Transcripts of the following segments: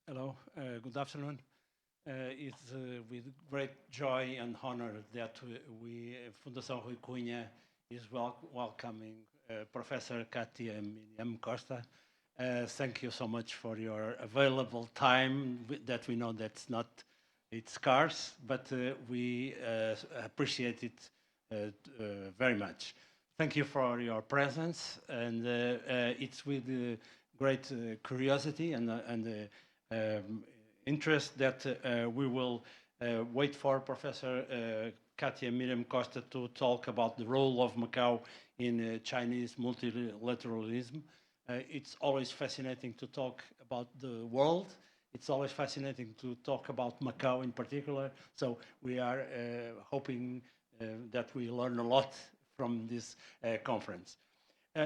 Hello, good afternoon. It's with great joy and honor that Fundação Rui Cunha, is welcoming Professor Katia Miriam Costa. Thank you so much for your available time that we know it's scarce, but we appreciate it very much. Thank you for your presence, and it's with great curiosity and interest that we will wait for Professor Katia Miriam Costa to talk about the role of Macau in Chinese multilateralism. It's always fascinating to talk about the world. It's always fascinating to talk about Macau in particular. So we are hoping that we learn a lot from this conference.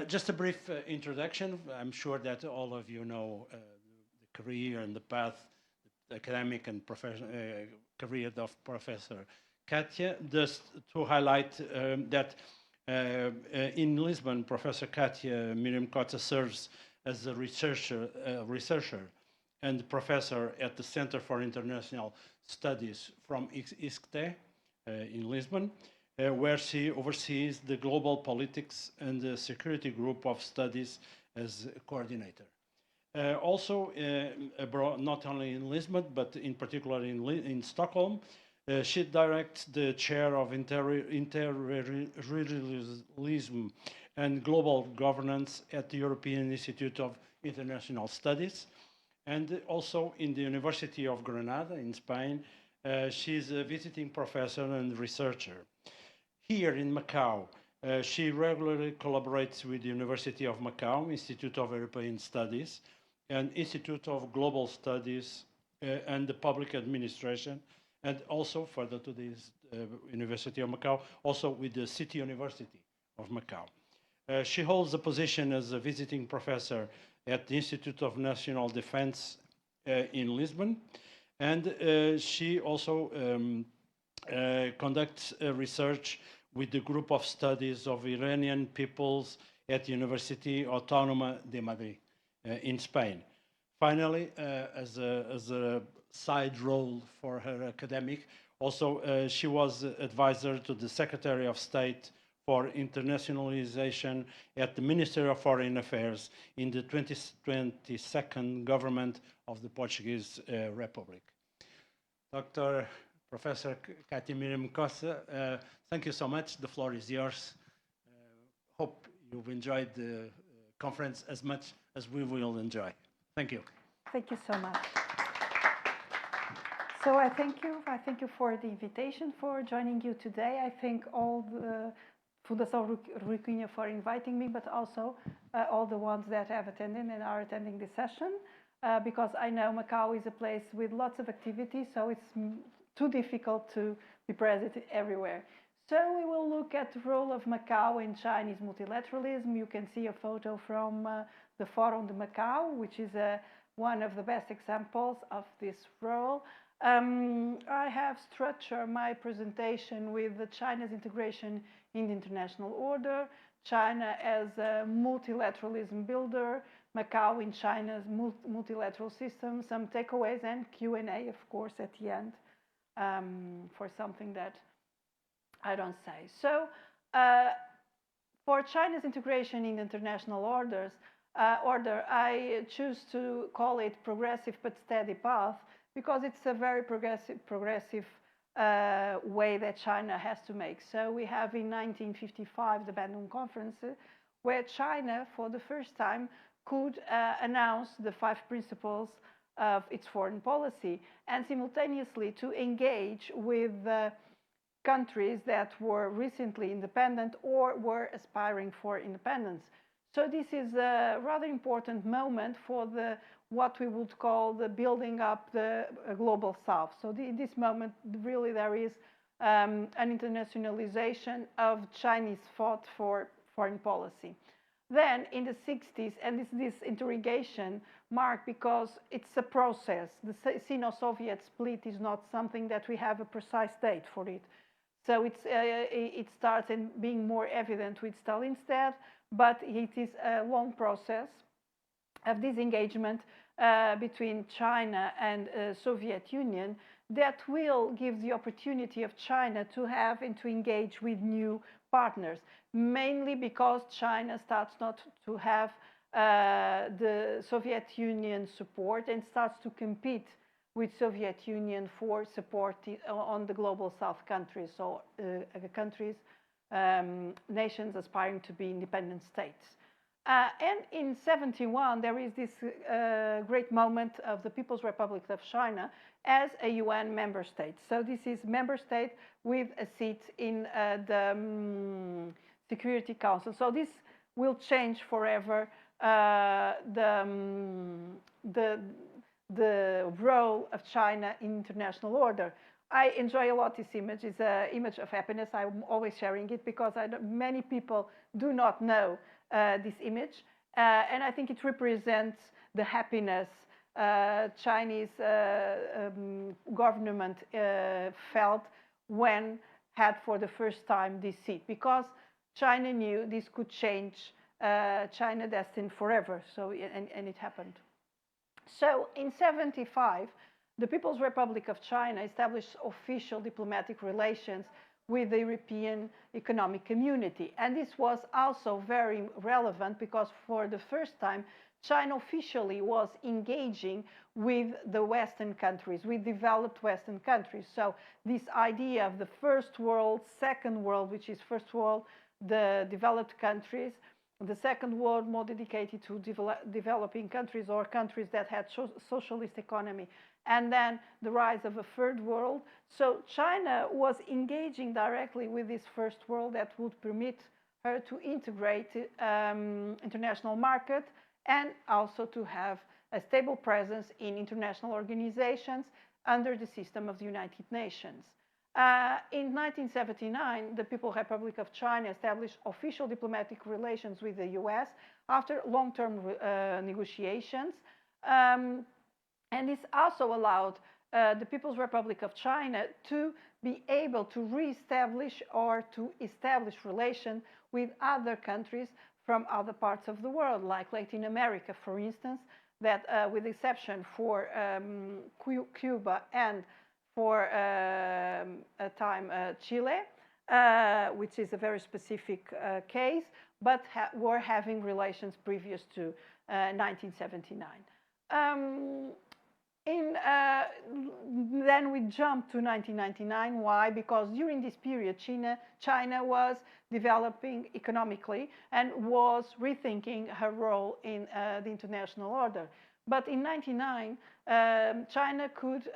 Just a brief introduction. I'm sure that all of you know the career and the path, the academic and professional career of Professor Katia. Just to highlight that in Lisbon, Professor Katia Miriam Costa serves as a researcher and professor at the Center for International Studies from ISCTE in Lisbon, where she oversees the Global Politics and the Security Group of Studies as coordinator. Also, abroad, not only in Lisbon, but in particular in Stockholm, she directs the chair of interreligiosism and global governance at the European Institute of International Studies. And also in the University of Granada in Spain, she's a visiting professor and researcher. Here in Macau, she regularly collaborates with the University of Macau, Institute of European Studies, and Institute of Global Studies and the Public Administration, and also further to this University of Macau, also with the City University of Macau. She holds a position as a visiting professor at the Institute of National Defense in Lisbon, and she also conducts research with the group of studies of Iranian peoples at the University Autónoma de Madrid in Spain. Finally, as a side role for her academic, also she was advisor to the Secretary of State for Internationalization at the Ministry of Foreign Affairs in the 2022nd government of the Portuguese Republic. Dr. Professor Katia Miriam Costa, thank you so much. The floor is yours. Hope you've enjoyed the conference as much as we will enjoy. Thank you. Thank you so much. So I thank you. I thank you for the invitation for joining you today. I thank all the Fundação Rui Cunha for inviting me, but also all the ones that have attended and are attending this session, because I know Macau is a place with lots of activities, so it's too difficult to be present everywhere. So we will look at the role of Macau in Chinese multilateralism. You can see a photo from the Forum de Macau, which is one of the best examples of this role. I have structured my presentation with China's integration in the international order, China as a multilateralism builder, Macau in China's multilateral system, some takeaways, and Q&A, of course, at the end for something that I don't say. So for China's integration in the international order, I choose to call it progressive but steady path, because it's a very progressive way that China has to make. So we have in 1955 the Bandung Conference, where China, for the first time, could announce the 5 principles of its foreign policy, and simultaneously to engage with countries that were recently independent or were aspiring for independence. So this is a rather important moment for what we would call the building up the global South. So in this moment, really there is an internationalization of Chinese thought for foreign policy. Then in the 60s, and this interrogation marked because it's a process. The Sino-Soviet split is not something that we have a precise date for it. So it starts in being more evident with Stalin's death, but it is a long process. of this engagement between China and Soviet Union that will give the opportunity of China to have and to engage with new partners, mainly because China starts not to have the Soviet Union support and starts to compete with Soviet Union for support on the global South countries, so countries, nations aspiring to be independent states. And in 71, there is this great moment of the People's Republic of China as a UN member state. So this is member state with a seat in the Security Council. So this will change forever the role of China in international order. I enjoy a lot this image. It's an image of happiness. I'm always sharing it because many people do not know this image. And I think it represents the happiness Chinese government felt when had for the first time this seat, because China knew this could change China destined forever. So, and it happened. So in 75, the People's Republic of China established official diplomatic relations with the European Economic Community. And this was also very relevant because for the first time, China officially was engaging with the Western countries, with developed Western countries. So this idea of the first world, second world, which is first world, the developed countries, the second world more dedicated to developing countries or countries that had socialist economy, and then the rise of a third world. So China was engaging directly with this first world that would permit her to integrate international market and also to have a stable presence in international organizations under the system of the United Nations. In 1979, the People's Republic of China established official diplomatic relations with the US after long-term negotiations. And this also allowed the People's Republic of China to be able to re-establish or to establish relations with other countries from other parts of the world, like Latin America, for instance, that with exception for Cuba and for a time Chile, which is a very specific case, but were having relations previous to 1979. Then we jump to 1999. Why? Because during this period, China was developing economically and was rethinking her role in the international order. But in 1999, China could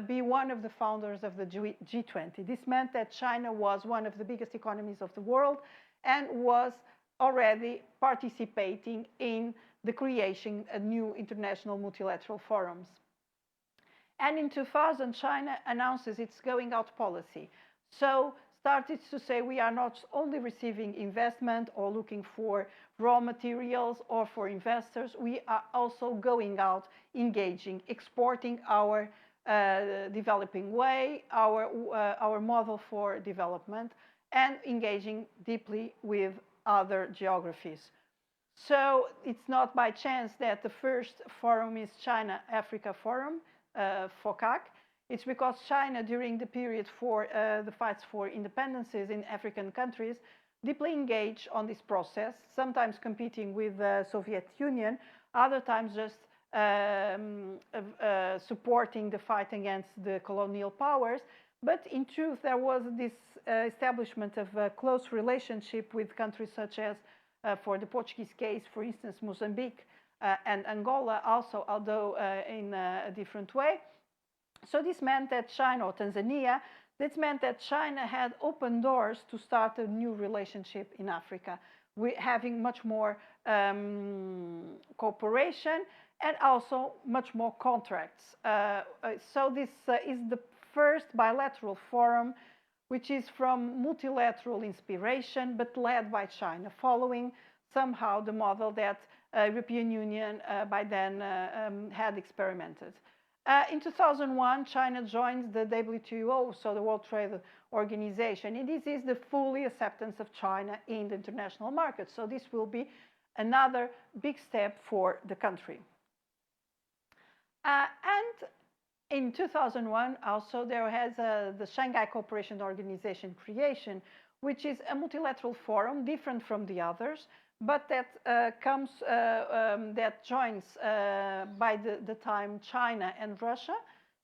be one of the founders of the G20. This meant that China was one of the biggest economies of the world and was already participating in the creation of new international multilateral forums. And in 2000, China announces its going out policy. So started to say we are not only receiving investment or looking for raw materials or for investors, we are also going out, engaging, exporting our developing way, our model for development, and engaging deeply with other geographies. So it's not by chance that the first forum is China-Africa Forum, FOCAC. It's because China, during the period for the fights for independences in African countries, deeply engaged on this process, sometimes competing with the Soviet Union, other times just supporting the fight against the colonial powers. But in truth, there was this establishment of a close relationship with countries such as, for the Portuguese case, for instance, Mozambique and Angola also, although in a different way. So this meant that China, or Tanzania, this meant that China had opened doors to start a new relationship in Africa, having much more cooperation and also much more contracts. So this is the first bilateral forum, which is from multilateral inspiration, but led by China, following somehow the model that European Union by then had experimented. In 2001, China joins the WTO, so the World Trade Organization, and this is the fully acceptance of China in the international market. So this will be another big step for the country. And in 2001, also, there has the Shanghai Cooperation Organization creation, which is a multilateral forum, different from the others, but that that joins by the time China and Russia.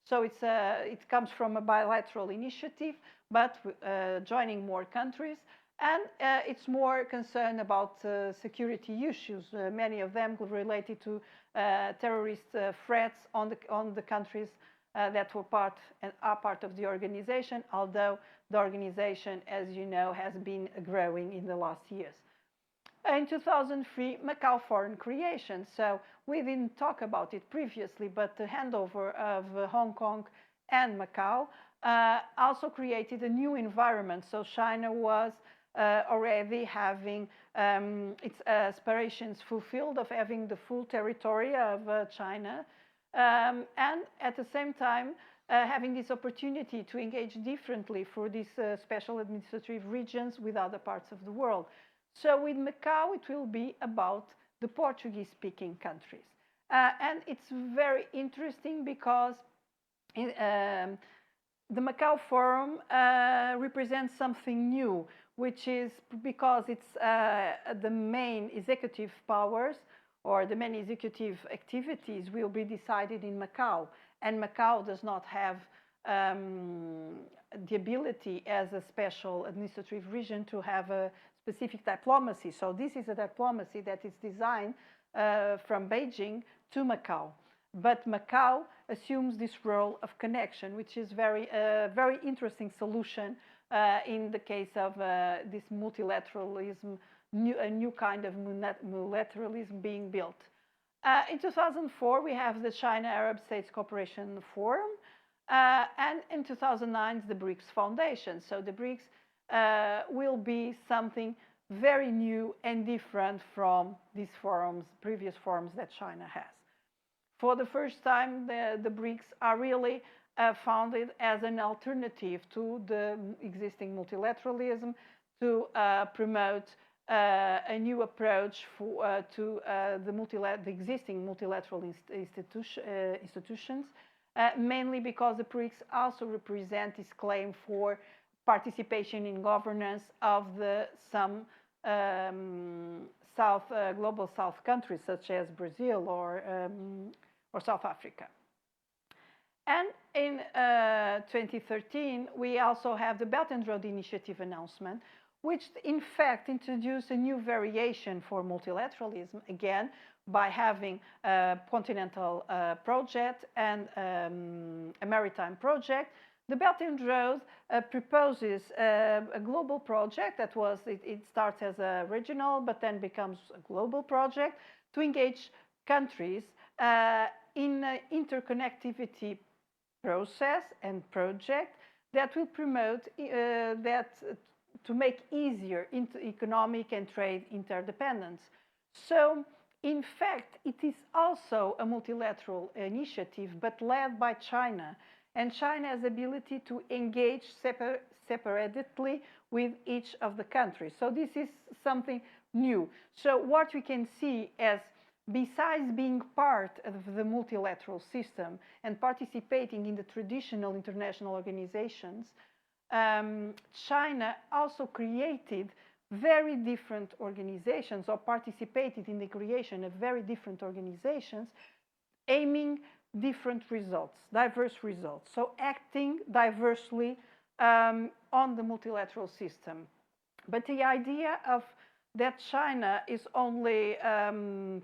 So it comes from a bilateral initiative, but joining more countries. And it's more concerned about security issues, many of them related to terrorist threats on the countries that were part and are part of the organization, although the organization, as you know, has been growing in the last years. In 2003, Macau Foreign creation. So we didn't talk about it previously, but the handover of Hong Kong and Macau also created a new environment. So China was already having its aspirations fulfilled of having the full territory of China, and at the same time having this opportunity to engage differently for these special administrative regions with other parts of the world. So with Macau, it will be about the Portuguese-speaking countries. And it's very interesting because the Macau Forum represents something new, which is because it's the main executive powers or the main executive activities will be decided in Macau. And Macau does not have the ability as a special administrative region to have a specific diplomacy. So this is a diplomacy that is designed from Beijing to Macau. But Macau assumes this role of connection, which is very interesting solution in the case of this multilateralism, a new kind of multilateralism being built. In 2004, we have the China-Arab States Cooperation Forum, and in 2009, the BRICS Foundation. So the BRICS will be something very new and different from these forums, previous forums that China has. For the first time, the BRICS are really founded as an alternative to the existing multilateralism, to promote a new approach to the existing multilateral institutions, mainly because the BRICS also represent this claim for participation in governance of some global South countries, such as Brazil or South Africa. And in 2013, we also have the Belt and Road Initiative announcement, which in fact introduced a new variation for multilateralism, again, by having a continental project and a maritime project. The Belt and Road proposes a global project that it starts as a regional, but then becomes a global project to engage countries in an interconnectivity process and project that will promote to make easier economic and trade interdependence. So, in fact, it is also a multilateral initiative, but led by China. And China has the ability to engage separately with each of the countries. So this is something new. So what we can see as, besides being part of the multilateral system and participating in the traditional international organizations, China also created very different organizations, or participated in the creation of very different organizations, aiming different results, diverse results. So acting diversely on the multilateral system. But the idea of that China is only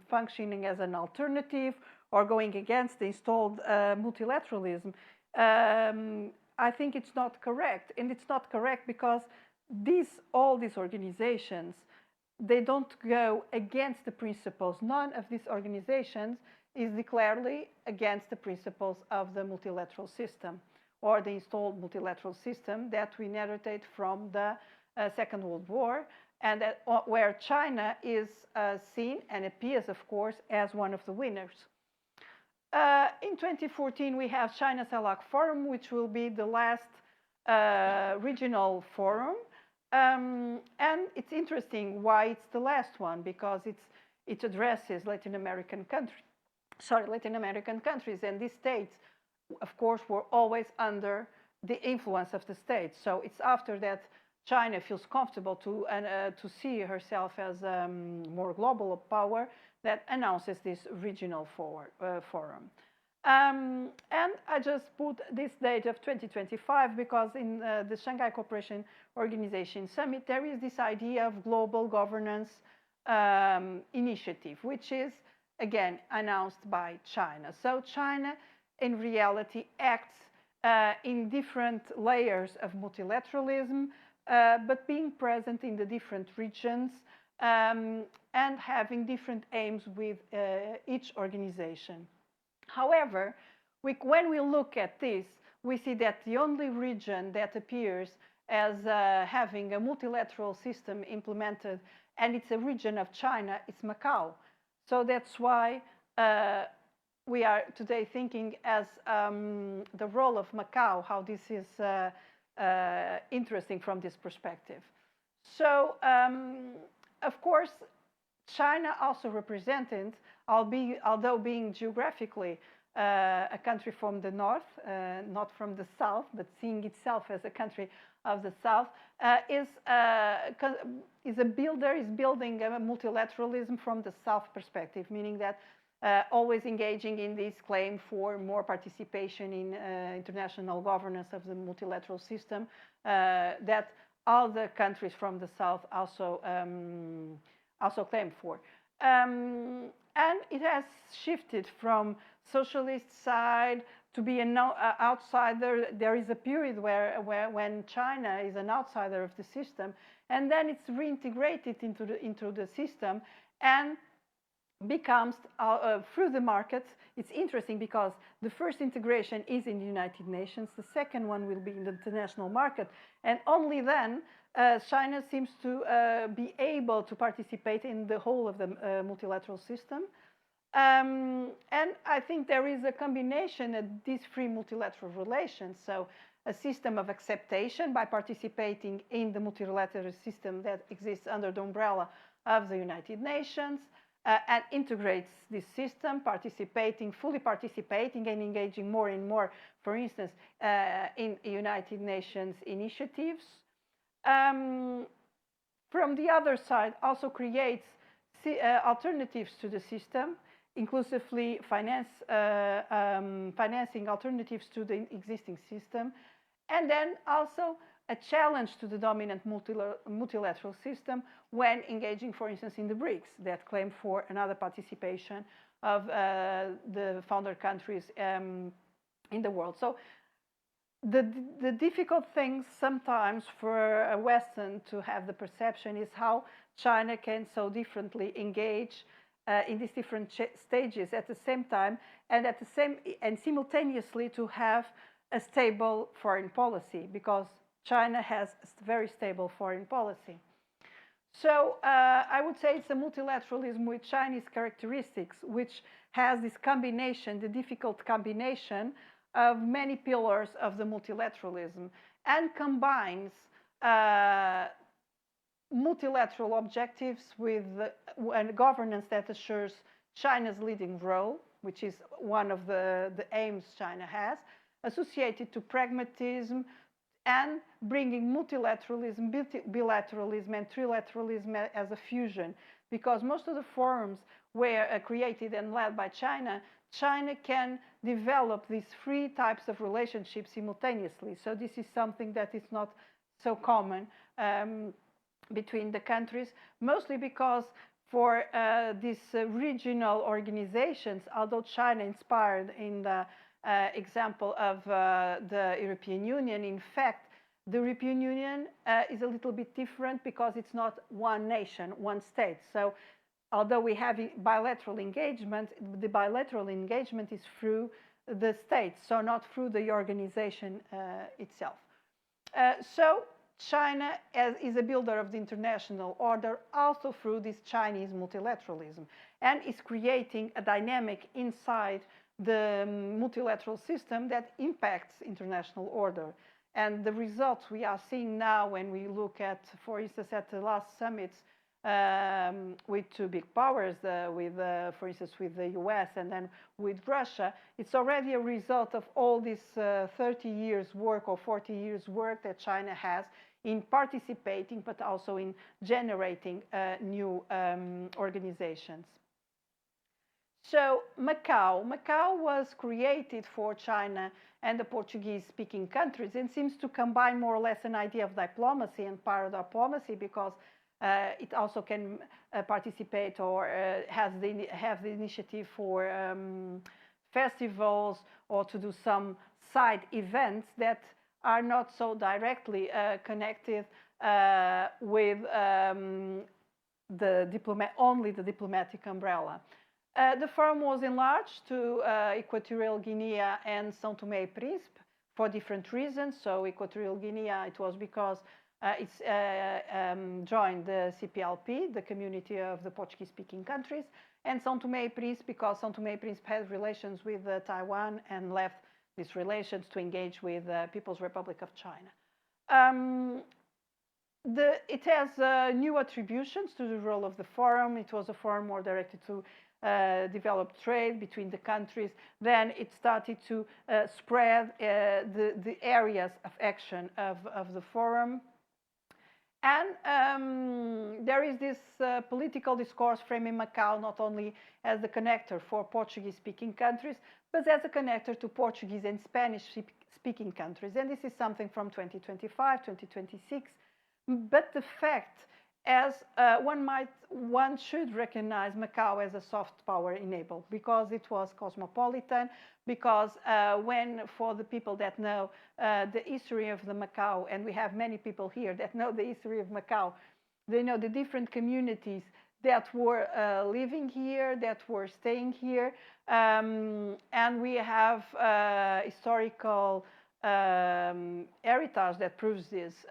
functioning as an alternative or going against the installed multilateralism, I think it's not correct. And it's not correct because all these organizations, they don't go against the principles. None of these organizations is declaredly against the principles of the multilateral system or the installed multilateral system that we inherited from the Second World War, and where China is seen and appears, of course, as one of the winners. In 2014, we have China CELAC Forum, which will be the last regional forum. And it's interesting why it's the last one, because it addresses Latin American countries, and these states, of course, were always under the influence of the states. So it's after that China feels comfortable to see herself as a more global power that announces this regional forum. And I just put this date of 2025 because in the Shanghai Cooperation Organization Summit, there is this idea of global governance initiative, which is, again, announced by China. So China, in reality, acts in different layers of multilateralism, but being present in the different regions and having different aims with each organization. However, when we look at this, we see that the only region that appears as having a multilateral system implemented, and it's a region of China, it's Macau. So that's why we are today thinking as the role of Macau, how this is interesting from this perspective. So, of course, China also represented, although being geographically a country from the north, not from the south, but seeing itself as a country of the south, is building a multilateralism from the south perspective, meaning that always engaging in this claim for more participation in international governance of the multilateral system that all the countries from the south also claim for. And it has shifted from socialist side to be an outsider. There is a period when China is an outsider of the system, and then it's reintegrated into the system and becomes through the markets. It's interesting because the first integration is in the United Nations, the second one will be in the international market, and only then China seems to be able to participate in the whole of the multilateral system. And I think there is a combination of these three multilateral relations. So a system of acceptation by participating in the multilateral system that exists under the umbrella of the United Nations, and integrates this system, fully participating and engaging more and more, for instance, in United Nations initiatives. From the other side, also creates alternatives to the system, inclusively financing alternatives to the existing system, and then also a challenge to the dominant multilateral system when engaging, for instance, in the BRICS that claim for another participation of the founder countries in the world. So the difficult thing sometimes for a Western to have the perception is how China can so differently engage in these different stages at the same time and simultaneously to have a stable foreign policy, because China has a very stable foreign policy. So I would say it's a multilateralism with Chinese characteristics, which has this combination, the difficult combination of many pillars of the multilateralism, and combines multilateral objectives with a governance that assures China's leading role, which is one of the aims China has, associated to pragmatism and bringing multilateralism, bilateralism, and trilateralism as a fusion. Because most of the forums were created and led by China, China can develop these three types of relationships simultaneously. So this is something that is not so common between the countries, mostly because for these regional organizations, although China inspired in the example of the European Union, in fact, the European Union is a little bit different because it's not one nation, one state. So although we have bilateral engagement, the bilateral engagement is through the states, so not through the organization itself. So China is a builder of the international order also through this Chinese multilateralism, and is creating a dynamic inside the multilateral system that impacts international order. And the results we are seeing now when we look at, for instance, at the last summits with two big powers, for instance, with the US and then with Russia, it's already a result of all this 30 years work or 40 years work that China has in participating, but also in generating new organizations. So Macau was created for China and the Portuguese-speaking countries and seems to combine more or less an idea of diplomacy and paradiplomacy, because it also can participate or have the initiative for festivals or to do some side events that are not so directly connected with only the diplomatic umbrella. The forum was enlarged to Equatorial Guinea and São Tomé and Príncipe for different reasons. So Equatorial Guinea, it was because it's joined the CPLP, the Community of the Portuguese-Speaking Countries, and São Tomé and Príncipe because São Tomé and Príncipe had relations with Taiwan and left these relations to engage with the People's Republic of China. It has new attributions to the role of the forum. It was a forum more directed to develop trade between the countries. Then it started to spread the areas of action of the forum. And there is this political discourse framing Macau not only as the connector for Portuguese-speaking countries, but as a connector to Portuguese and Spanish-speaking countries. And this is something from 2025, 2026. But the fact, as one should recognize Macau as a soft power enabler, because it was cosmopolitan, because for the people that know the history of the Macau, and we have many people here that know the history of Macau, they know the different communities that were living here, that were staying here, and we have historical heritage that proves this.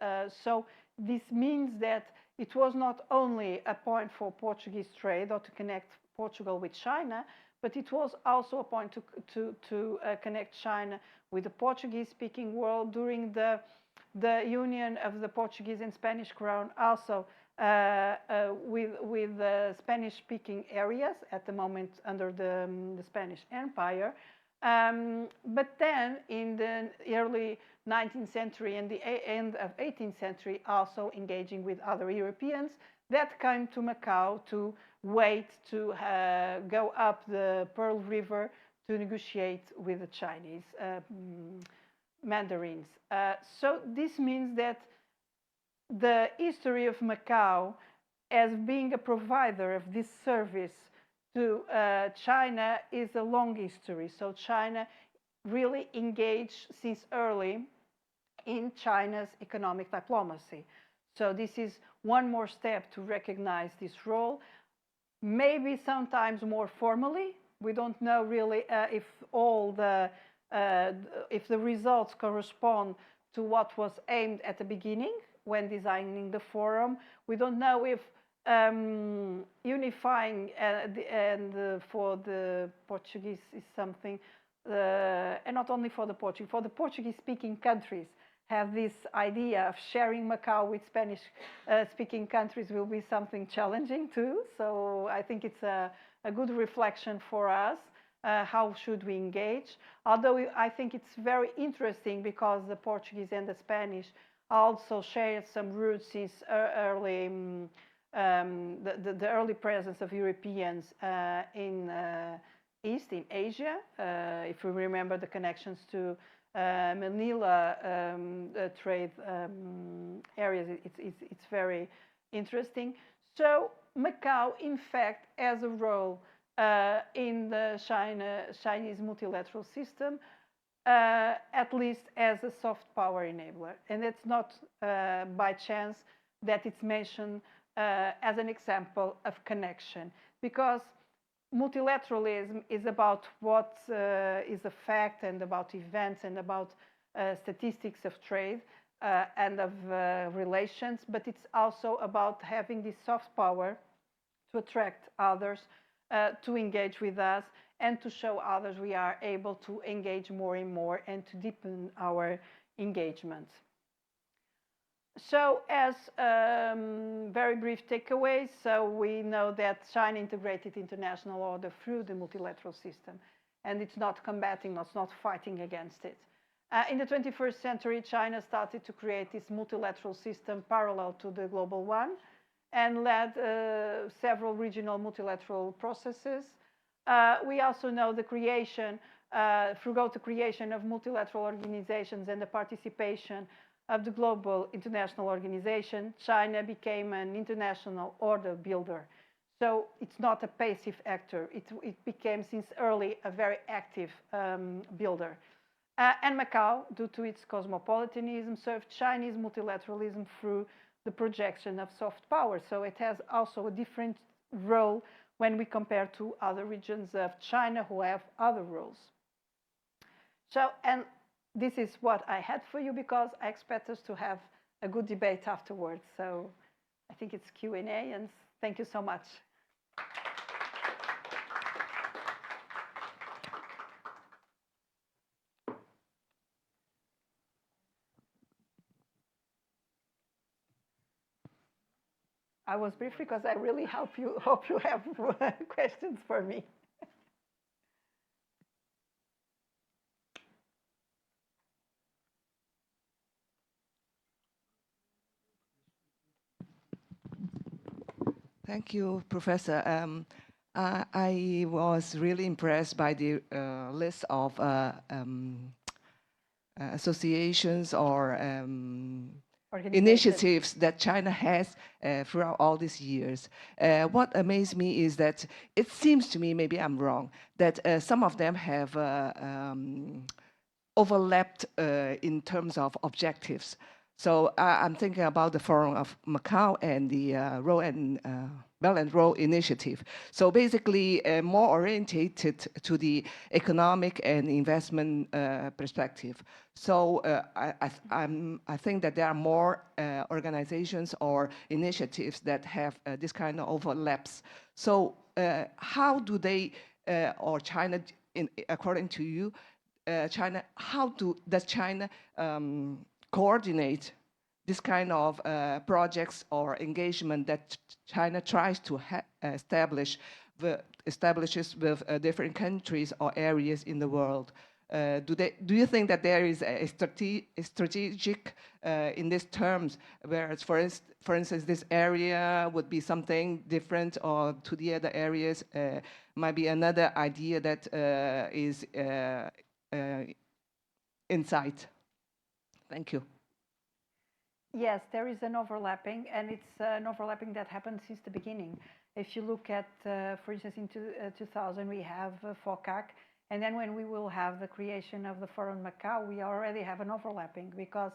So this means that it was not only a point for Portuguese trade or to connect Portugal with China, but it was also a point to connect China with the Portuguese-speaking world during the union of the Portuguese and Spanish crown, also with the Spanish-speaking areas at the moment under the Spanish Empire. But then in the early 19th century and the end of 18th century, also engaging with other Europeans that came to Macau to wait to go up the Pearl River to negotiate with the Chinese mandarins. So this means that the history of Macau as being a provider of this service to China is a long history. So China really engaged since early in China's economic diplomacy. So this is one more step to recognize this role, maybe sometimes more formally. We don't know really if the results correspond to what was aimed at the beginning when designing the forum. We don't know if unifying for the Portuguese is something, and not only for the Portuguese-speaking countries have this idea of sharing Macau with Spanish-speaking countries will be something challenging too. So I think it's a good reflection for us. How should we engage? Although I think it's very interesting because the Portuguese and the Spanish also shared some roots since early. The early presence of Europeans in Asia, if we remember the connections to Manila trade areas, it's very interesting. So Macau, in fact, has a role in the Chinese multilateral system, at least as a soft power enabler. And it's not by chance that it's mentioned as an example of connection, because multilateralism is about what is a fact and about events and about statistics of trade and of relations, but it's also about having this soft power to attract others to engage with us and to show others we are able to engage more and more and to deepen our engagement. So as very brief takeaways, so we know that China integrated international order through the multilateral system, and it's not combating, it's not fighting against it. In the 21st century, China started to create this multilateral system parallel to the global one, and led several regional multilateral processes. We also know the creation, throughout the creation of multilateral organizations and the participation of the global international organization, China became an international order builder. So it's not a passive actor. It became, since early, a very active builder. And Macau, due to its cosmopolitanism, served Chinese multilateralism through the projection of soft power. So it has also a different role when we compare to other regions of China who have other roles. So, and this is what I had for you, because I expect us to have a good debate afterwards. So I think it's Q&A, and thank you so much. I was brief because I really hope you have questions for me. Thank you, Professor. I was really impressed by the list of associations or initiatives that China has throughout all these years. What amazed me is that it seems to me, maybe I'm wrong, that some of them have overlapped in terms of objectives. So I'm thinking about the Forum of Macau and the Belt and Road Initiative. So basically more orientated to the economic and investment perspective. So I think that there are more organizations or initiatives that have this kind of overlaps. So how do they, or China, according to you, China, how does China coordinate this kind of projects or engagement that China tries to establishes with different countries or areas in the world? Do you think that there is a strategic in these terms, whereas for instance this area would be something different, or to the other areas might be another idea that is insight? Thank you. Yes, there is an overlapping, and it's an overlapping that happened since the beginning. If you look at, for instance, in 2000, we have FOCAC, and then when we will have the creation of the Forum Macau, we already have an overlapping, because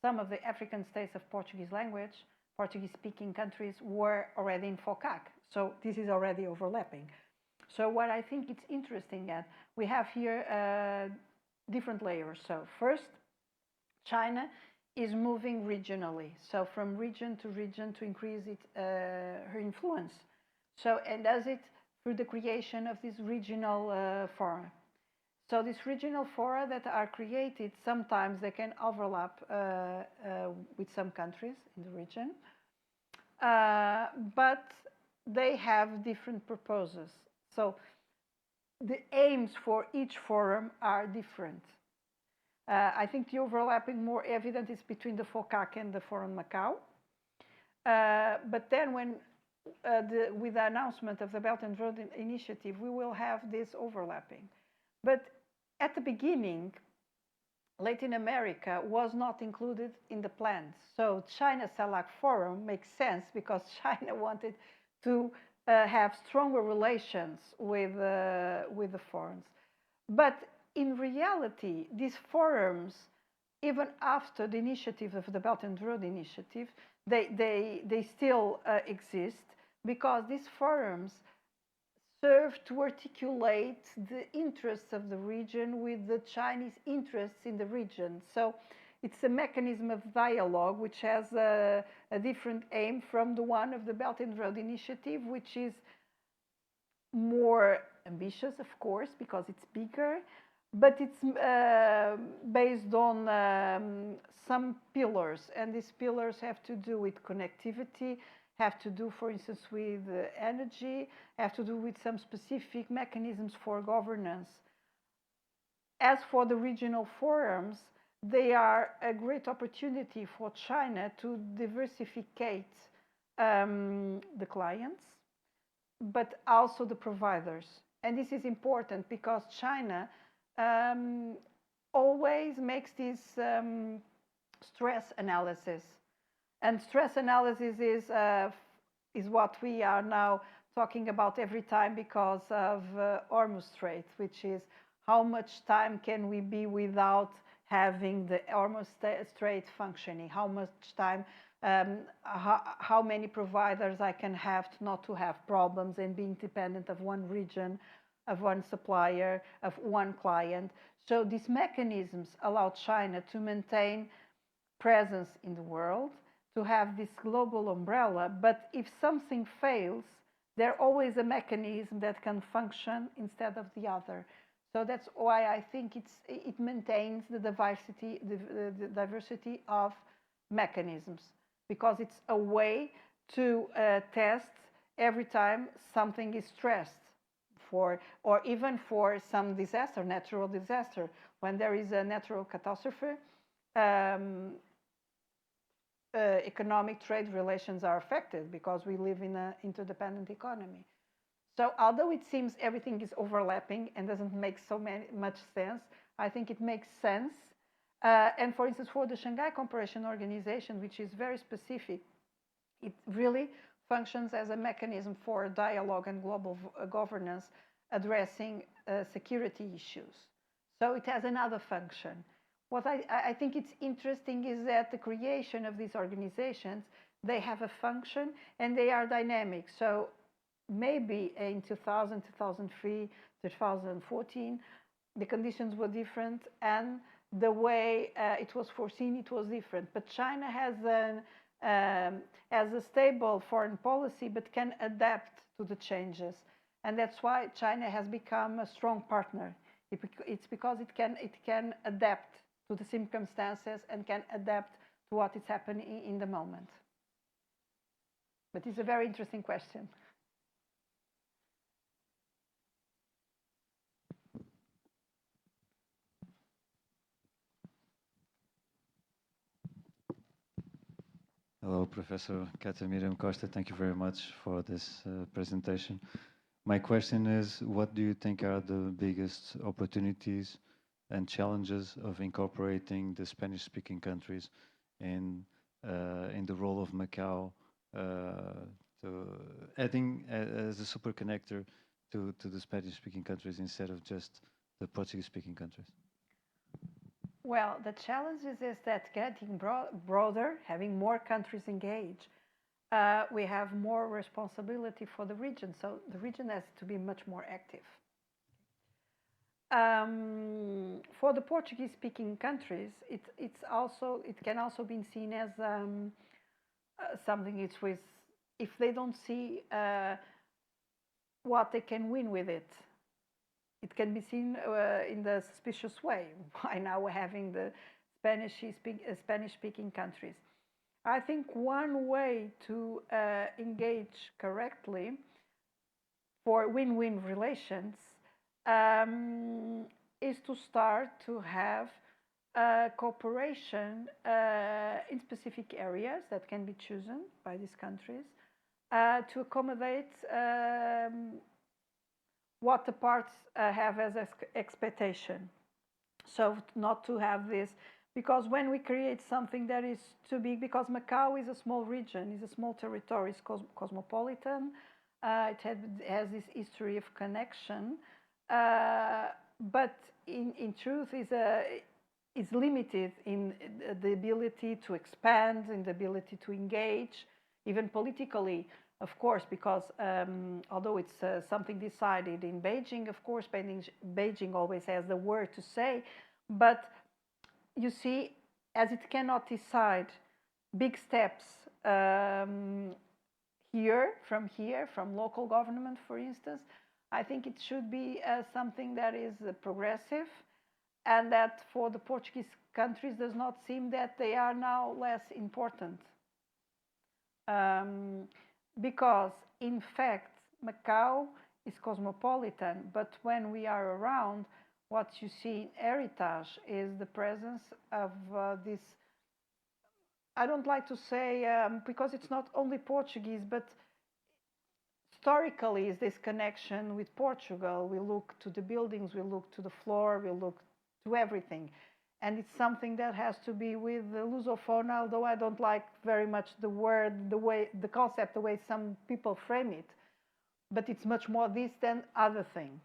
some of the African states of Portuguese language, Portuguese-speaking countries, were already in FOCAC. So this is already overlapping. So what I think it's interesting at, we have here different layers. So first, China is moving regionally, so from region to increase her influence. So, and does it through the creation of this regional fora. So these regional fora that are created, sometimes they can overlap with some countries in the region, but they have different purposes. So the aims for each forum are different. I think the overlapping more evident is between the FOCAC and the Forum Macau. But then when, with the announcement of the Belt and Road Initiative, we will have this overlapping. But at the beginning, Latin America was not included in the plans. So China-CELAC Forum makes sense because China wanted to have stronger relations with the forums. But in reality, these forums, even after the initiative of the Belt and Road Initiative, they still exist, because these forums serve to articulate the interests of the region with the Chinese interests in the region. So it's a mechanism of dialogue which has a different aim from the one of the Belt and Road Initiative, which is more ambitious, of course, because it's bigger, but it's based on some pillars, and these pillars have to do with connectivity, have to do, for instance, with energy, have to do with some specific mechanisms for governance. As for the regional forums, they are a great opportunity for China to diversificate the clients, but also the providers. And this is important because China always makes this stress analysis. And stress analysis is what we are now talking about every time because of Hormuz Strait, which is how much time can we be without having the Hormuz Strait functioning? How much time, how many providers I can have not to have problems and being dependent of one region, of one supplier, of one client. So these mechanisms allow China to maintain presence in the world, to have this global umbrella, but if something fails, there's always a mechanism that can function instead of the other. So that's why I think it maintains the diversity of mechanisms, because it's a way to test every time something is stressed for, or even for some disaster, natural disaster. When there is a natural catastrophe, economic trade relations are affected because we live in an interdependent economy. So although it seems everything is overlapping and doesn't make much sense, I think it makes sense. And for instance, for the Shanghai Cooperation Organization, which is very specific, it really functions as a mechanism for dialogue and global governance addressing security issues. So it has another function. What I think it's interesting is that the creation of these organizations, they have a function and they are dynamic. So maybe in 2000, 2003, 2014, the conditions were different and the way it was foreseen, it was different. But China has a stable foreign policy, but can adapt to the changes. And that's why China has become a strong partner. It's because it can adapt to the circumstances and can adapt to what is happening in the moment. But it's a very interesting question. Hello, Professor Katia Miriam Costa. Thank you very much for this presentation. My question is, what do you think are the biggest opportunities and challenges of incorporating the Spanish-speaking countries in the role of Macau, adding as a super connector to the Spanish-speaking countries instead of just the Portuguese-speaking countries? Well, the challenge is that getting broader, having more countries engaged, we have more responsibility for the region. So the region has to be much more active. For the Portuguese-speaking countries, it can also be seen as something if they don't see what they can win with it. It can be seen in the suspicious way. Why now we're having the Spanish-speaking countries? I think one way to engage correctly for win-win relations is to start to have cooperation in specific areas that can be chosen by these countries to accommodate what the parts have as expectation. So not to have this, because when we create something that is too big, because Macau is a small region, is a small territory, it's cosmopolitan, it has this history of connection, but in truth is limited in the ability to expand, in the ability to engage, even politically, of course, because although it's something decided in Beijing, of course, Beijing always has the word to say, but you see, as it cannot decide big steps from local government, for instance, I think it should be something that is progressive and that for the Portuguese countries does not seem that they are now less important. Because in fact, Macau is cosmopolitan, but when we are around, what you see in heritage is the presence of this, I don't like to say, because it's not only Portuguese, but historically is this connection with Portugal. We look to the buildings, we look to the floor, we look to everything. And it's something that has to be with the Lusophone, although I don't like very much the word, the concept, the way some people frame it. But it's much more this than other thing.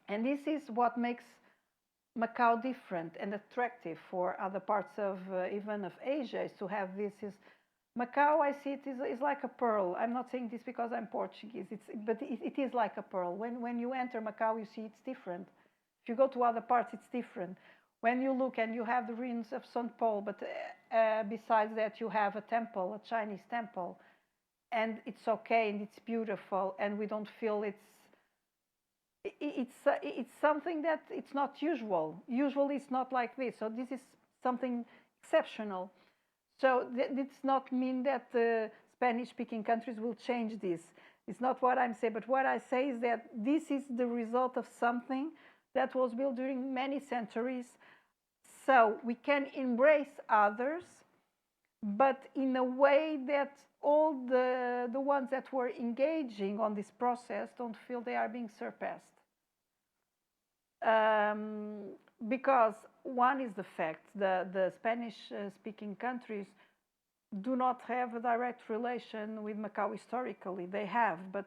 And this is what makes Macau different and attractive for other parts of even of Asia, is to have this. Macau, I see it is like a pearl. I'm not saying this because I'm Portuguese, but it is like a pearl. When you enter Macau, you see it's different. If you go to other parts, it's different. When you look and you have the ruins of St. Paul, but besides that you have a temple, a Chinese temple, and it's okay and it's beautiful, and we don't feel it's something that it's not usual. Usually it's not like this. So this is something exceptional. So it's not mean that the Spanish-speaking countries will change this. It's not what I'm saying, but what I say is that this is the result of something that was built during many centuries. So we can embrace others, but in a way that all the ones that were engaging on this process don't feel they are being surpassed. Because one is the fact the Spanish-speaking countries do not have a direct relation with Macau historically. They have, but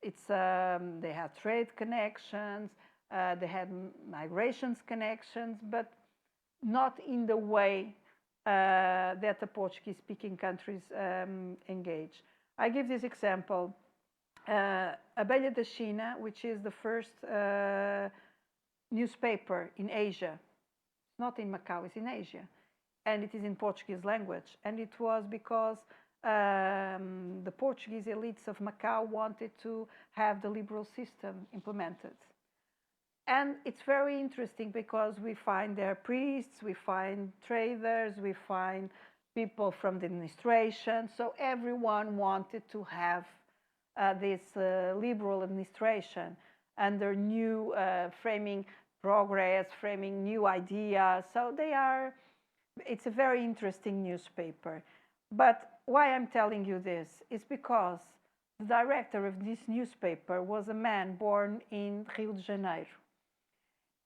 it's they have trade connections, they had migrations connections, but not in the way that the Portuguese-speaking countries engage. I give this example. Abelha da China, which is the first newspaper in Asia. It's not in Macau, it's in Asia. And it is in Portuguese language. And it was because the Portuguese elites of Macau wanted to have the liberal system implemented. And it's very interesting because we find there priests, we find traders, we find people from the administration. So everyone wanted to have this liberal administration under new framing progress, framing new ideas. So it's a very interesting newspaper. But why I'm telling you this is because the director of this newspaper was a man born in Rio de Janeiro.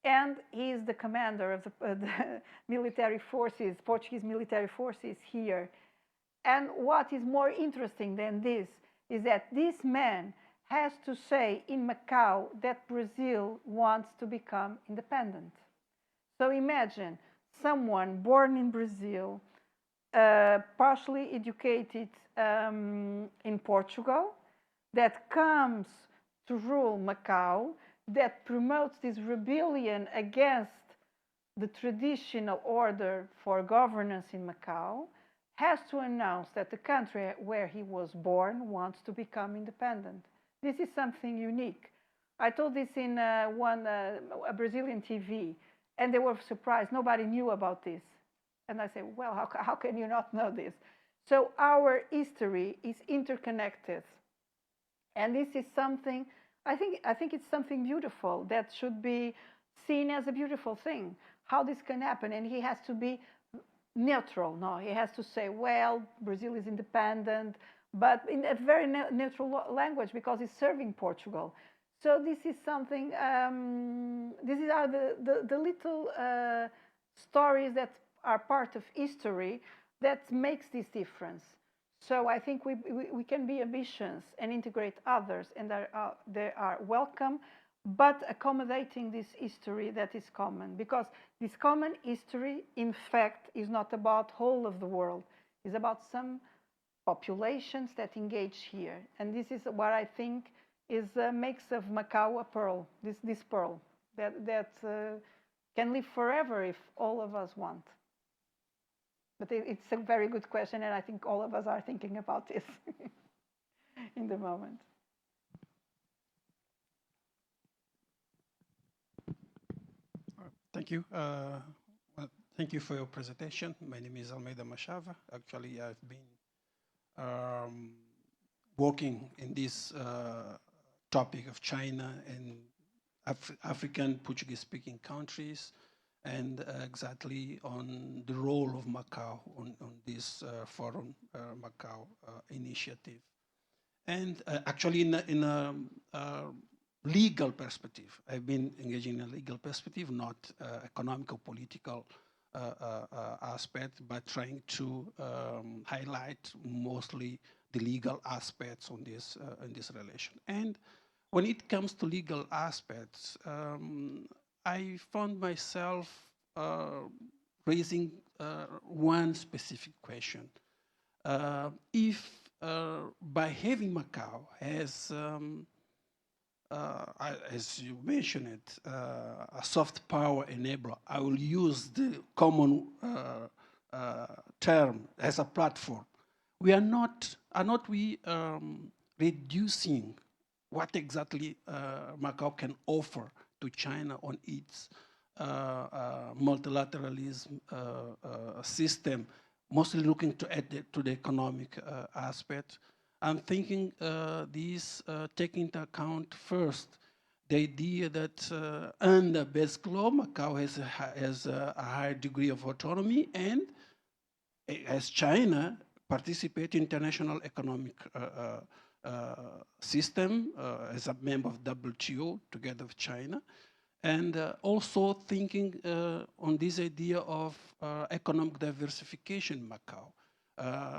And he is the commander of the military forces, Portuguese military forces here. And what is more interesting than this is that this man has to say in Macau that Brazil wants to become independent. So imagine someone born in Brazil, partially educated in Portugal, that comes to rule Macau, that promotes this rebellion against the traditional order for governance in Macau, has to announce that the country where he was born wants to become independent. This is something unique. I told this in a Brazilian TV, and they were surprised. Nobody knew about this. And I said, well, how can you not know this? So our history is interconnected. And this is something, I think it's something beautiful that should be seen as a beautiful thing. How this can happen, and he has to be neutral. No, he has to say, well, Brazil is independent, but in a very neutral language because he's serving Portugal. So this is something, these are the little stories that are part of history that makes this difference. So I think we can be ambitious and integrate others, and they are welcome, but accommodating this history that is common. Because this common history, in fact, is not about whole of the world. It's about some populations that engage here. And this is what I think is makes of Macau a pearl, this pearl, that can live forever if all of us want. But it's a very good question, and I think all of us are thinking about this in the moment. Thank you. Well, thank you for your presentation. My name is Almeida Machava. Actually, I've been working in this topic of China and African Portuguese-speaking countries, and exactly on the role of Macau on this Forum Macau initiative. And actually in a legal perspective. I've been engaging in a legal perspective, not economical, political aspect, but trying to highlight mostly the legal aspects on this in this relation. And when it comes to legal aspects, I found myself raising one specific question. If by having Macau as you mentioned it, a soft power enabler, I will use the common term as a platform. We are not we reducing what exactly Macau can offer to China on its multilateralism system, mostly looking to the economic aspect. I'm thinking these take into account first the idea that under basic law, Macau has a higher degree of autonomy, and as China participate in international economic system as a member of WTO together with China, and also thinking on this idea of economic diversification in Macau,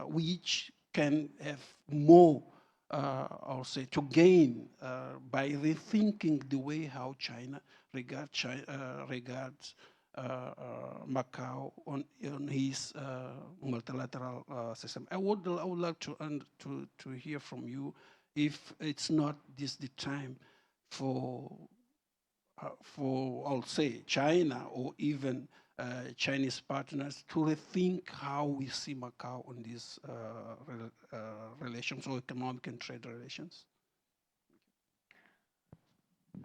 which can have more, I'll say, to gain by rethinking the way how China regards Macau on his multilateral system. I would like to hear from you if it's not this the time for I'll say China or even Chinese partners to rethink how we see Macau on these relations or economic and trade relations.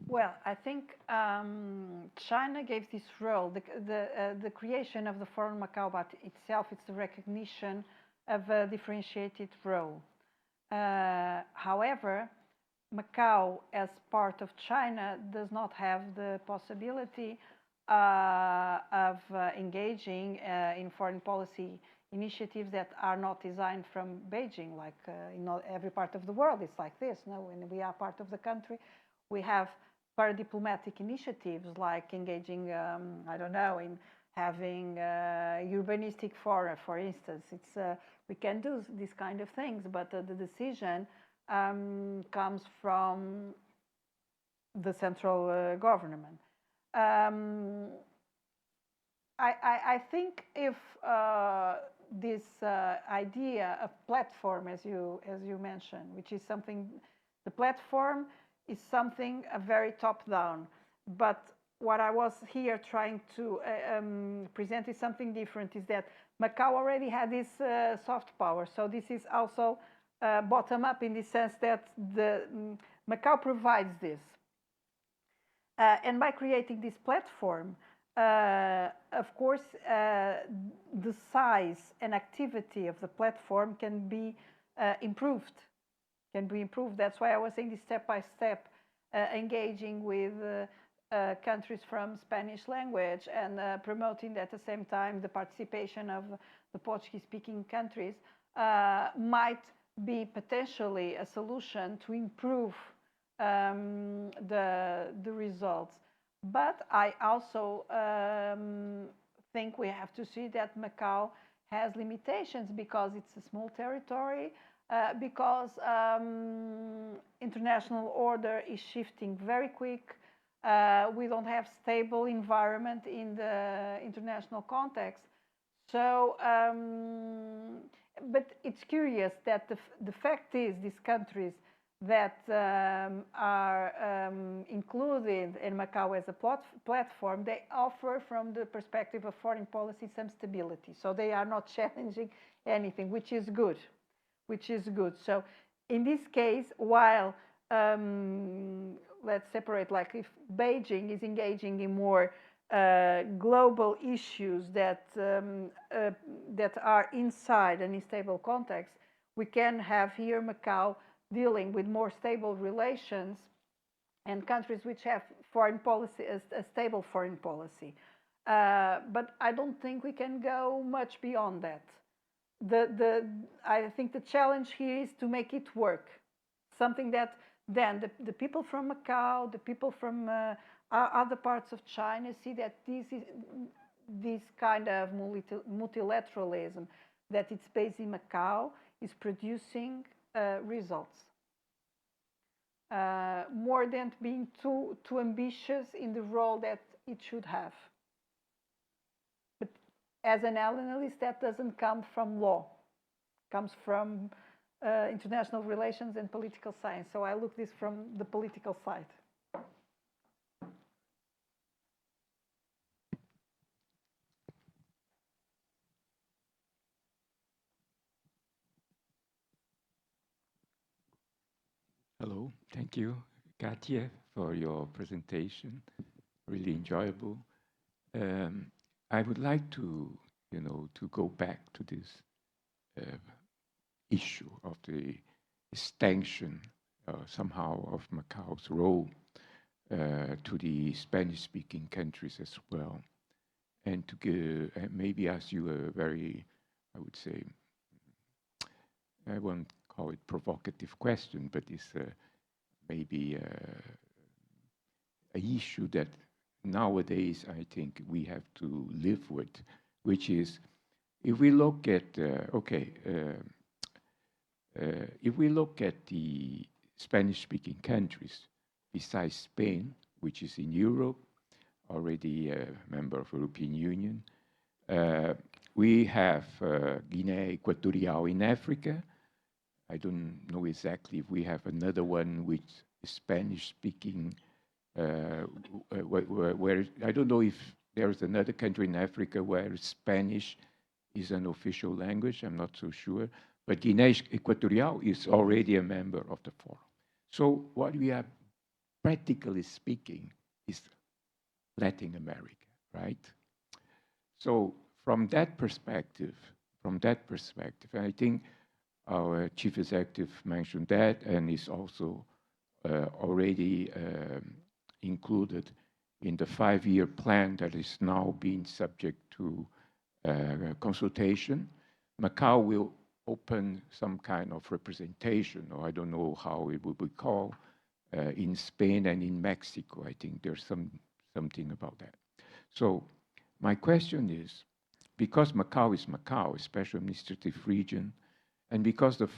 Well, I think China gave this role. The creation of the Forum Macau by itself, it's the recognition of a differentiated role. However, Macau, as part of China, does not have the possibility of engaging in foreign policy initiatives that are not designed from Beijing. Like in every part of the world, it's like this. No, when we are part of the country, we have para-diplomatic initiatives like engaging, I don't know, in having urbanistic fora, for instance. We can do these kind of things, but the decision comes from the central government. I think if this idea of platform, as you mentioned, which is something, the platform is something very top-down, but what I was here trying to present is something different, is that Macau already had this soft power, so this is also bottom-up in the sense that Macau provides this. And by creating this platform, of course, the size and activity of the platform can be improved. That's why I was saying this step-by-step, engaging with countries from Spanish language and promoting at the same time the participation of the Portuguese-speaking countries might be potentially a solution to improve the results. But I also think we have to see that Macau has limitations because it's a small territory, because international order is shifting very quick. We don't have stable environment in the international context. So, but it's curious that the fact is these countries that are included in Macau as a platform, they offer from the perspective of foreign policy some stability. So they are not challenging anything, which is good. So in this case, while let's separate, like if Beijing is engaging in more global issues that that are inside an unstable context, we can have here Macau dealing with more stable relations and countries which have foreign policy, a stable foreign policy. But I don't think we can go much beyond that. I think the challenge here is to make it work. Something that then the people from Macau, the people from other parts of China see that this kind of multilateralism, that it's based in Macau, is producing results. More than being too ambitious in the role that it should have. But as an analyst, that doesn't come from law. It comes from international relations and political science. So I look this from the political side. Hello, thank you, Katia, for your presentation. Really enjoyable. I would like to, to go back to this issue of the extension somehow of Macau's role to the Spanish-speaking countries as well, and to give, maybe ask you a very, I would say, I won't call it provocative question, but it's maybe an issue that nowadays I think we have to live with, which is if we look at, if we look at the Spanish-speaking countries, besides Spain, which is in Europe, already a member of the European Union, we have Guinea Equatorial in Africa. I don't know exactly if we have another one which is Spanish-speaking, where I don't know if there's another country in Africa where Spanish is an official language. I'm not so sure. But Guinea Equatorial is already a member of the forum. So what we are practically speaking is Latin America, right? So from that perspective, I think our chief executive mentioned that, and is also already included in the 5-year plan that is now being subject to consultation. Macau will open some kind of representation, or I don't know how it would be called, in Spain and in Mexico. I think there's something about that. So my question is, because Macau is Macau, a special administrative region, and because the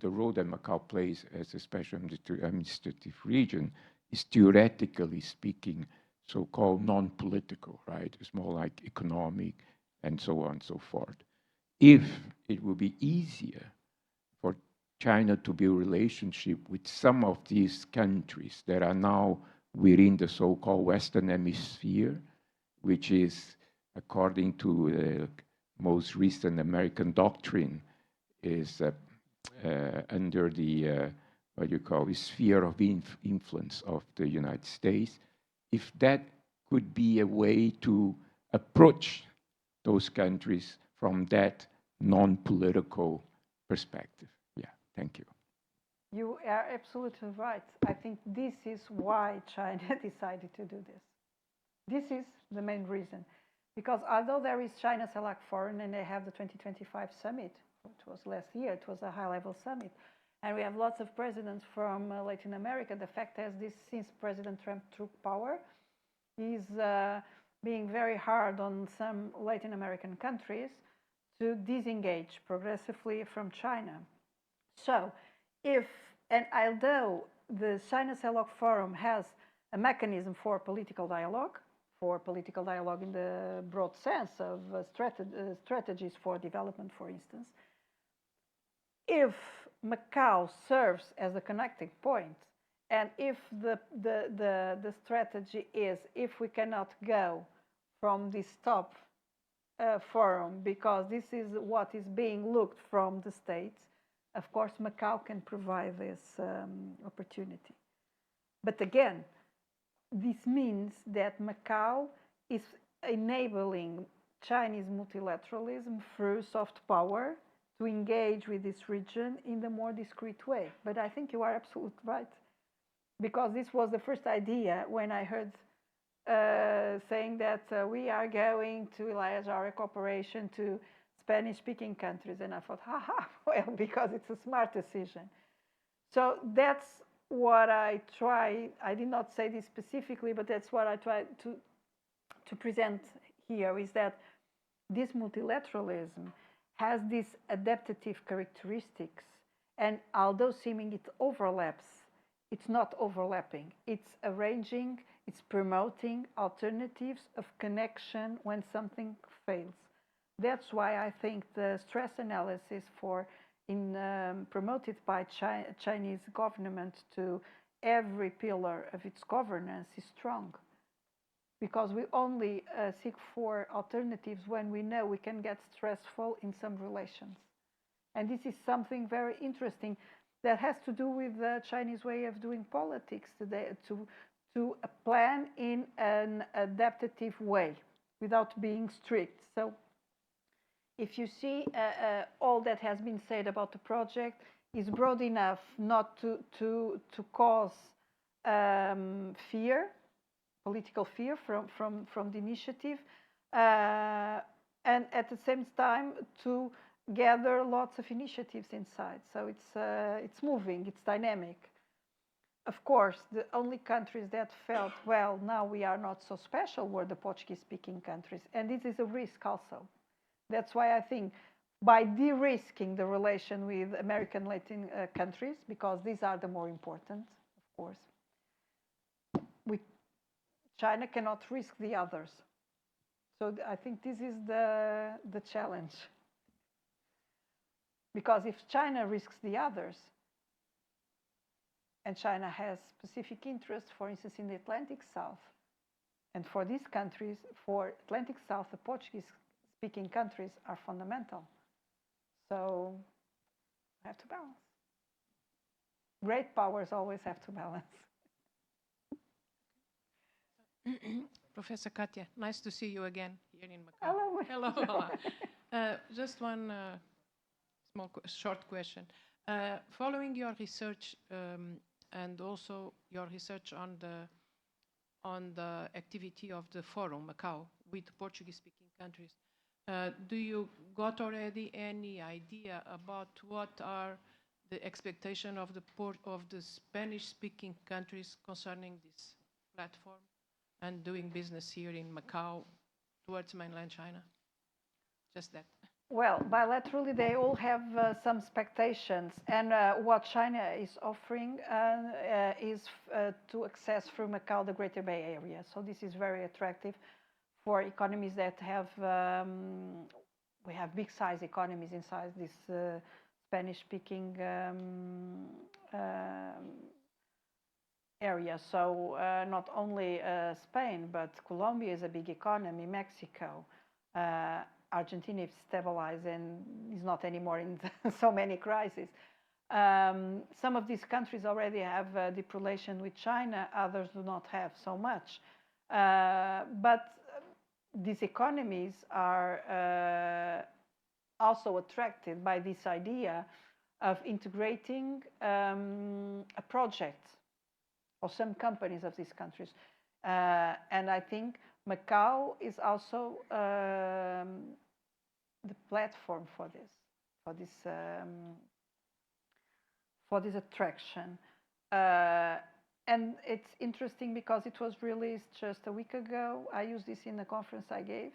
role that Macau plays as a special administrative region is theoretically speaking so-called non-political, right? It's more like economic and so on and so forth. If it would be easier for China to build a relationship with some of these countries that are now within the so-called Western Hemisphere, which is, according to the most recent American doctrine, is under the, what you call, sphere of influence of the United States, if that could be a way to approach those countries from that non-political perspective. Yeah, thank you. You are absolutely right. I think this is why China decided to do this. This is the main reason. Because although there is China CELAC Forum and they have the 2025 summit, it was last year, it was a high-level summit, and we have lots of presidents from Latin America, the fact is this, since President Trump took power, is being very hard on some Latin American countries to disengage progressively from China. So if, and although the China CELAC Forum has a mechanism for political dialogue in the broad sense of strategies for development, for instance, if Macau serves as a connecting point, and if the strategy is, if we cannot go from this top forum, because this is what is being looked from the States, of course, Macau can provide this opportunity. But again, this means that Macau is enabling Chinese multilateralism through soft power to engage with this region in the more discreet way. But I think you are absolutely right, because this was the first idea when I heard saying that we are going to enlarge our cooperation to Spanish-speaking countries. And I thought, well, because it's a smart decision. So that's what I try. I did not say this specifically, but that's what I try to present here, is that this multilateralism has these adaptive characteristics. And although seeming it overlaps, it's not overlapping. It's arranging, it's promoting alternatives of connection when something fails. That's why I think the stress analysis promoted by Chinese government to every pillar of its governance is strong. Because we only seek for alternatives when we know we can get stressful in some relations. And this is something very interesting that has to do with the Chinese way of doing politics today, to plan in an adaptive way without being strict. So if you see all that has been said about the project is broad enough not to cause fear, political fear from the initiative, and at the same time to gather lots of initiatives inside. So it's moving, it's dynamic. Of course, the only countries that felt, well, now we are not so special were the Portuguese-speaking countries. And this is a risk also. That's why I think by de-risking the relation with American Latin countries, because these are the more important, of course, China cannot risk the others. So I think this is the challenge. Because if China risks the others, and China has specific interests, for instance, in the Atlantic South, and for these countries, for Atlantic South, the Portuguese-speaking countries are fundamental. So we have to balance. Great powers always have to balance. Professor Katja, nice to see you again here in Macau. Hello. Hello. Just one short question. Following your research and also your research on the activity of the Forum Macau with Portuguese-speaking countries, do you got already any idea about what are the expectation of the Spanish-speaking countries concerning this platform and doing business here in Macau towards mainland China? Just that. Well, bilaterally, they all have some expectations. And what China is offering is to access through Macau the Greater Bay Area. So this is very attractive for economies that have, we have big size economies inside this Spanish-speaking area. So not only Spain, but Colombia is a big economy, Mexico, Argentina is stabilized and is not anymore in so many crises. Some of these countries already have a deep relation with China, others do not have so much. But these economies are also attracted by this idea of integrating a project or some companies of these countries. And I think Macau is also the platform for this attraction. And it's interesting because it was released just a week ago. I used this in the conference I gave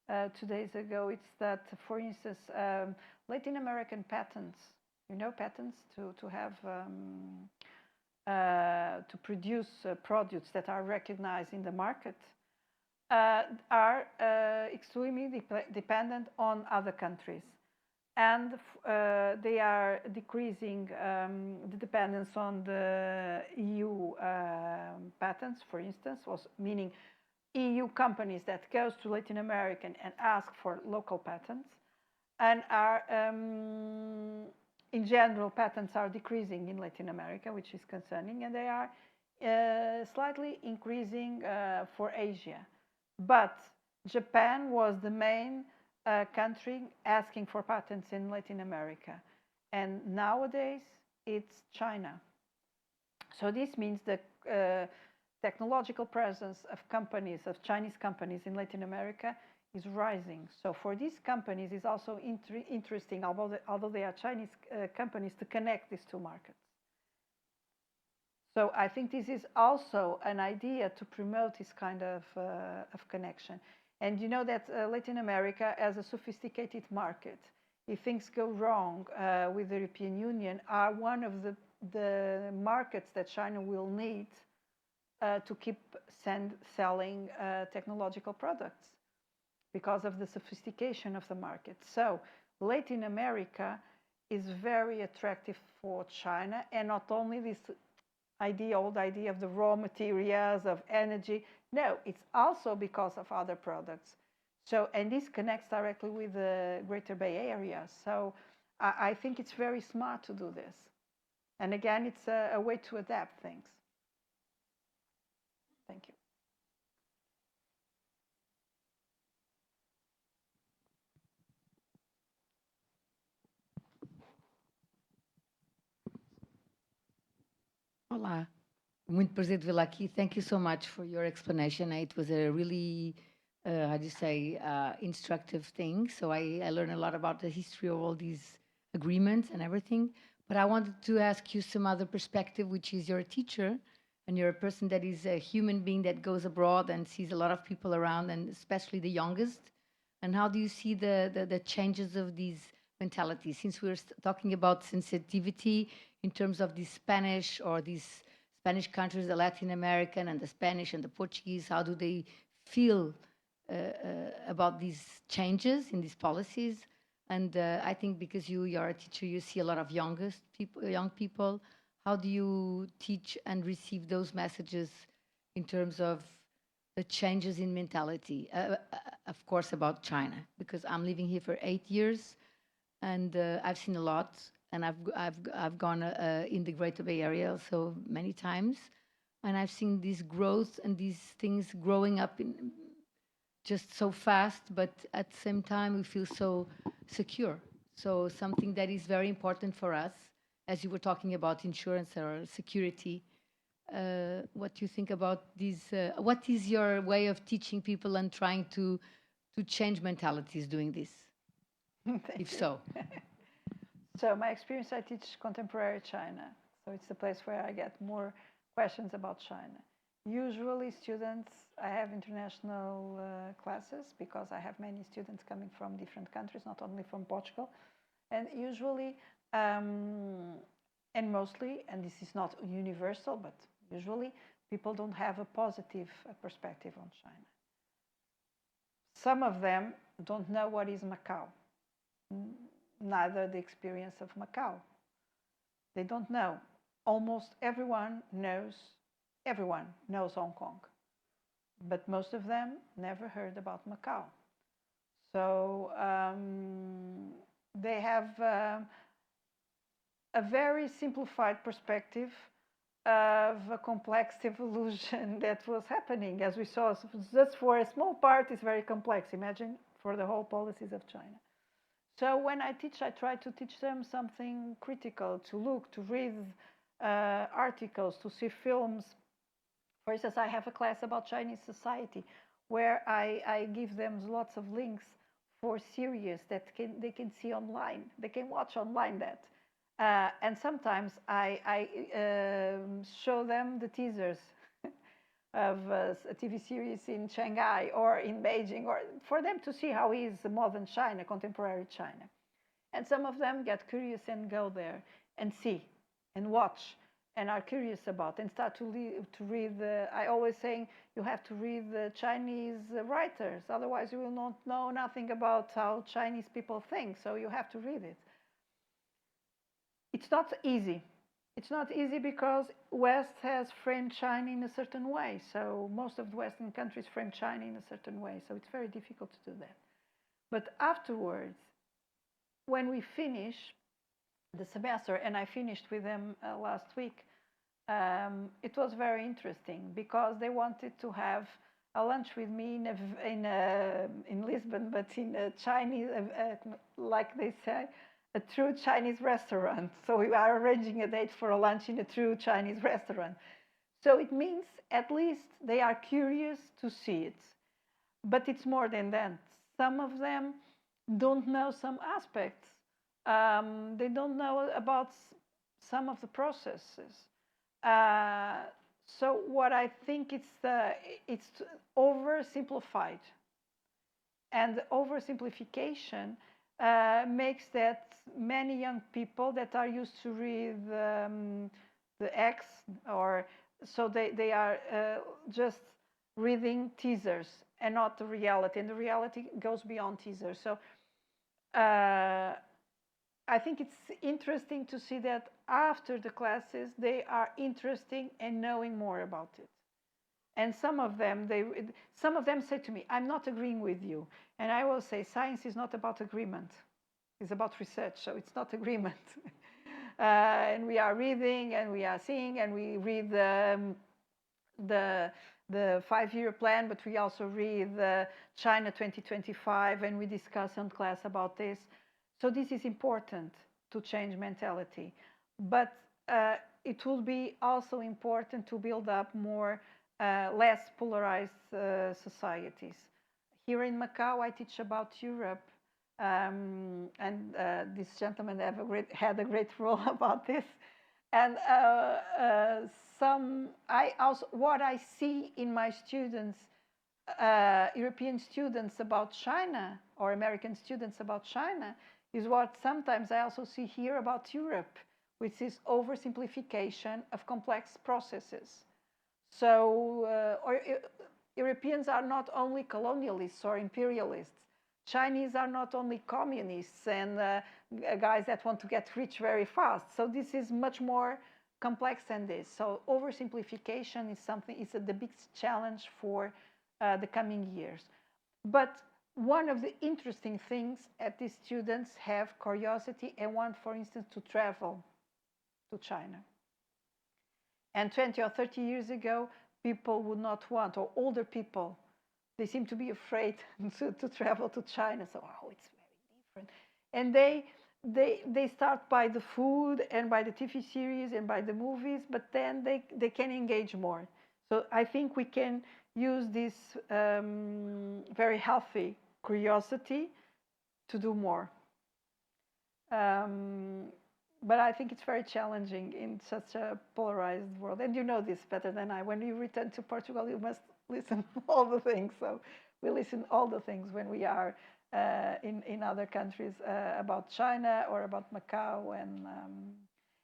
2 days ago. It's that, for instance, Latin American patents, patents to have to produce products that are recognized in the market are extremely dependent on other countries. And they are decreasing the dependence on the EU patents, for instance, meaning EU companies that goes to Latin America and ask for local patents, and are, in general, patents are decreasing in Latin America, which is concerning, and they are slightly increasing for Asia. But Japan was the main country asking for patents in Latin America. And nowadays, it's China. So this means the technological presence of companies, of Chinese companies in Latin America is rising. So for these companies, it's also interesting, although they are Chinese companies, to connect these two markets. So I think this is also an idea to promote this kind of connection. And you know that Latin America has a sophisticated market. If things go wrong with the European Union, are one of the markets that China will need to keep selling technological products because of the sophistication of the market. So Latin America is very attractive for China, and not only this old idea of the raw materials, of energy. No, it's also because of other products. So, and this connects directly with the Greater Bay Area. So I think it's very smart to do this. And again, it's a way to adapt things. Thank you. Olá, muito prazer de vê-la aqui. Thank you so much for your explanation. It was a really, how do you say, instructive thing. So I learned a lot about the history of all these agreements and everything. But I wanted to ask you some other perspective, which is you're a teacher and you're a person that is a human being that goes abroad and sees a lot of people around, and especially the youngest. And how do you see the changes of these mentalities? Since we're talking about sensitivity in terms of the Spanish or these Spanish countries, the Latin American and the Spanish and the Portuguese, how do they feel about these changes in these policies? And I think because you are a teacher, you see a lot of young people. How do you teach and receive those messages in terms of the changes in mentality? Of course, about China, because I'm living here for 8 years, and I've seen a lot, and I've gone in the Greater Bay Area so many times, and I've seen this growth and these things growing up in just so fast, but at the same time we feel so secure. So something that is very important for us, as you were talking about insurance or security. What do you think about these? What is your way of teaching people and trying to change mentalities doing this? If so. So my experience, I teach contemporary China. So it's the place where I get more questions about China. Usually students, I have international classes because I have many students coming from different countries, not only from Portugal. And usually, and mostly, and this is not universal, but usually people don't have a positive perspective on China. Some of them don't know what is Macau, neither the experience of Macau. They don't know. Almost everyone knows Hong Kong, but most of them never heard about Macau. So they have a very simplified perspective of a complex evolution that was happening, as we saw. Just for a small part, it's very complex. Imagine for the whole policies of China. So when I teach, I try to teach them something critical, to look, to read articles, to see films. For instance, I have a class about Chinese society where I give them lots of links for series that they can see online. They can watch online that. And sometimes I show them the teasers of a TV series in Shanghai or in Beijing, or for them to see how is modern China, contemporary China. And some of them get curious and go there and see and watch and are curious about and start to read. I always saying you have to read the Chinese writers, otherwise you will not know nothing about how Chinese people think. So you have to read it. It's not easy. It's not easy because West has framed China in a certain way. So most of the Western countries frame China in a certain way. So it's very difficult to do that. But afterwards, when we finish the semester, and I finished with them last week, it was very interesting because they wanted to have a lunch with me in Lisbon, but in a Chinese, like they say, a true Chinese restaurant. So we are arranging a date for a lunch in a true Chinese restaurant. So it means at least they are curious to see it. But it's more than that. Some of them don't know some aspects. They don't know about some of the processes. So what I think it's oversimplified. And oversimplification makes that many young people that are used to read the X, or so they are just reading teasers and not the reality. And the reality goes beyond teasers. So I think it's interesting to see that after the classes, they are interested in knowing more about it. And some of them say to me, I'm not agreeing with you. And I will say, science is not about agreement. It's about research, so it's not agreement. And we are reading and we are seeing and we read the 5-year plan, but we also read the China 2025 and we discuss in class about this. So this is important to change mentality. But it will be also important to build up more less polarized societies. Here in Macau, I teach about Europe, and this gentleman had a great role about this. And what I see in my students, European students about China, or American students about China, is what sometimes I also see here about Europe, which is oversimplification of complex processes. So Europeans are not only colonialists or imperialists. Chinese are not only communists and guys that want to get rich very fast. So this is much more complex than this. So oversimplification is the biggest challenge for the coming years. But one of the interesting things at these students have curiosity and want, for instance, to travel to China. And 20 or 30 years ago, people would not want, or older people, they seem to be afraid to travel to China. So, it's very different. And they start by the food and by the TV series and by the movies, but then they can engage more. So I think we can use this very healthy curiosity to do more. But I think it's very challenging in such a polarized world. And you know this better than I. When you return to Portugal, you must listen to all the things. So we listen to all the things when we are in other countries about China or about Macau.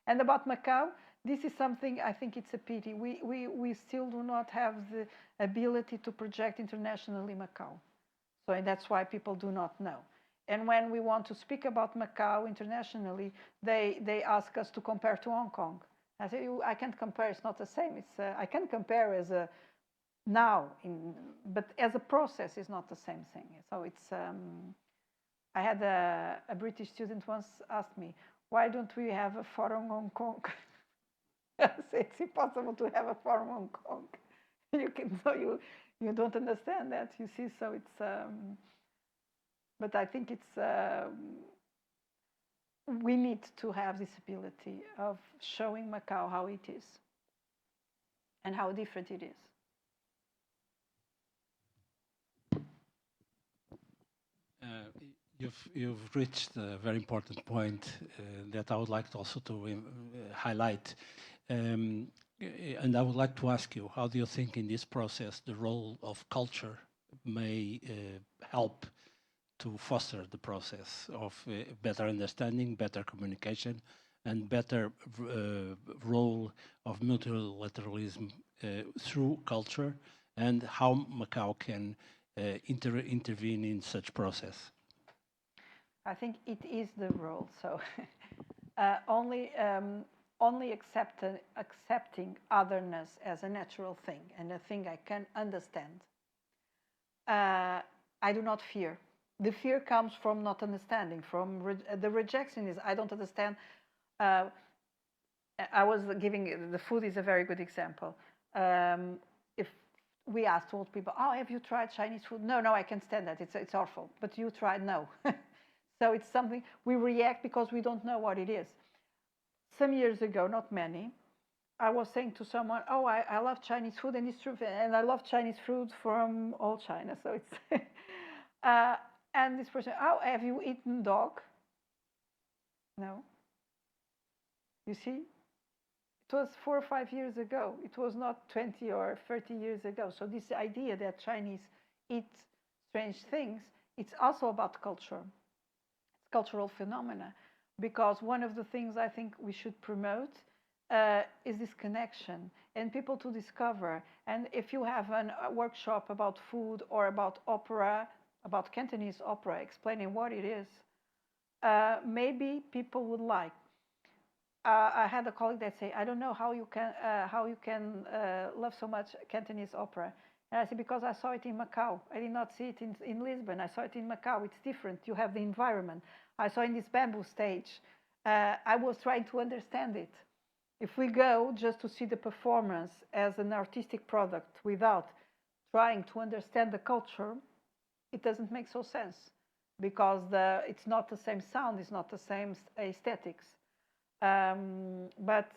And about Macau, this is something I think it's a pity. We still do not have the ability to project internationally Macau. So and that's why people do not know. And when we want to speak about Macau internationally, they ask us to compare to Hong Kong. I say, I can't compare, it's not the same. I can compare as a now, but as a process, it's not the same thing. So I had a British student once asked me, why don't we have a forum Hong Kong? I say, it's impossible to have a forum Hong Kong. You don't understand that, you see, so it's... But I think we need to have this ability of showing Macau how it is and how different it is. You've reached a very important point that I would like to also to highlight. And I would like to ask you, how do you think in this process the role of culture may help to foster the process of better understanding, better communication, and better role of multilateralism through culture, and how Macau can intervene in such process? I think it is the role. So only accepting otherness as a natural thing and a thing I can understand. I do not fear. The fear comes from not understanding, from the rejection is, I don't understand. I was giving, the food is a very good example. If we asked old people, oh, have you tried Chinese food? No, no, I can't stand that. It's awful. But you tried? No. So it's something we react because we don't know what it is. Some years ago, not many, I was saying to someone, oh, I love Chinese food, and it's true, and I love Chinese food from all China. So it's, and this person, oh, have you eaten dog? No. You see, it was 4 or 5 years ago. It was not 20 or 30 years ago. So this idea that Chinese eat strange things, it's also about culture. It's cultural phenomena. Because one of the things I think we should promote is this connection and people to discover. And if you have a workshop about food or about opera, about Cantonese opera, explaining what it is, maybe people would like. I had a colleague that said, I don't know how you can love so much Cantonese opera. And I said, because I saw it in Macau. I did not see it in Lisbon. I saw it in Macau. It's different. You have the environment. I saw in this bamboo stage. I was trying to understand it. If we go just to see the performance as an artistic product without trying to understand the culture, it doesn't make so sense because it's not the same sound, it's not the same aesthetics. But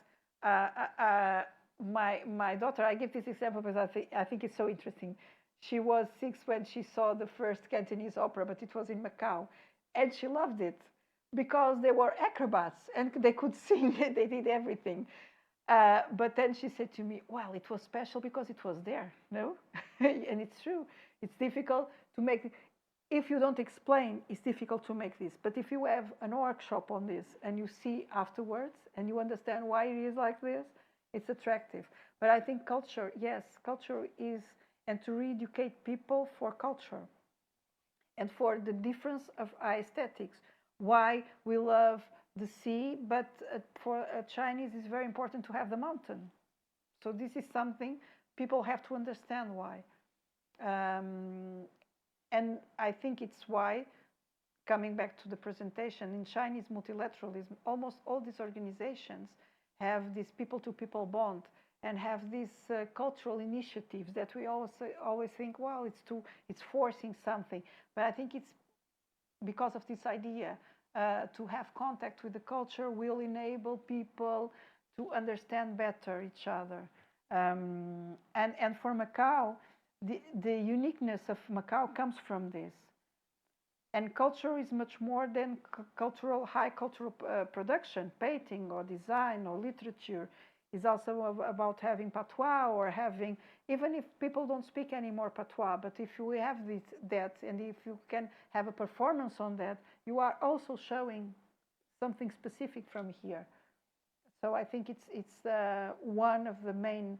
my daughter, I give this example because I think it's so interesting. She was 6 when she saw the first Cantonese opera, but it was in Macau. And she loved it because they were acrobats and they could sing, they did everything. But then she said to me, well, it was special because it was there, no? And it's true. It's difficult to make, if you don't explain, it's difficult to make this. But if you have an workshop on this and you see afterwards and you understand why it is like this, it's attractive. But I think culture, yes, culture is, and to re-educate people for culture and for the difference of aesthetics. Why we love the sea, but for Chinese it's very important to have the mountain. So this is something people have to understand why. And I think it's why, coming back to the presentation, in Chinese multilateralism, almost all these organizations have this people-to-people bond and have these cultural initiatives that we always think, well, it's forcing something. But I think it's because of this idea to have contact with the culture will enable people to understand better each other. And for Macau, the uniqueness of Macau comes from this. And culture is much more than high cultural production, painting or design or literature. It's also about having patois or having, even if people don't speak anymore patois, but if we have that and if you can have a performance on that, you are also showing something specific from here. So I think it's one of the main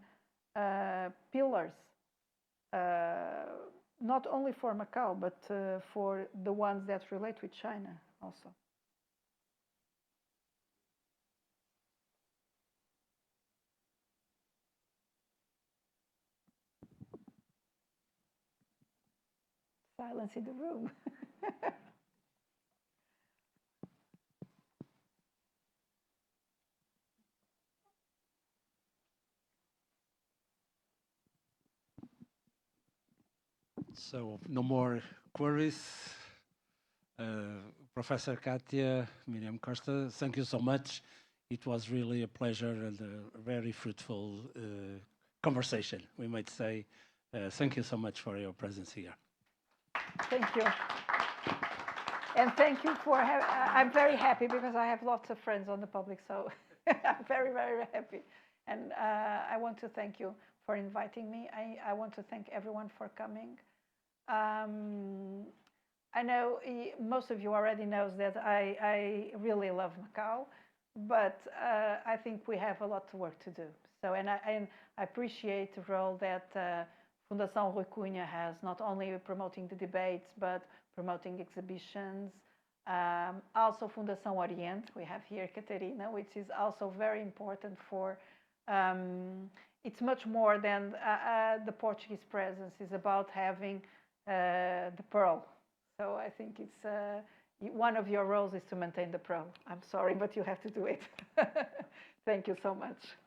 pillars, not only for Macau, but for the ones that relate with China also. Silence in the room. So no more queries. Professor Katia, Miriam Costa, thank you so much. It was really a pleasure and a very fruitful conversation, we might say. Thank you so much for your presence here. Thank you. And thank you for having, I'm very happy because I have lots of friends on the public, so I'm very, very happy. And I want to thank you for inviting me. I want to thank everyone for coming. I know most of you already knows that I really love Macau, but I think we have a lot of work to do. So, and I appreciate the role that Fundação Rui Cunha has, not only promoting the debates, but promoting exhibitions. Also Fundação Orient, we have here Catarina, which is also very important for, it's much more than the Portuguese presence. It's about having the pearl. So I think it's one of your roles is to maintain the pearl. I'm sorry, but you have to do it. Thank you so much.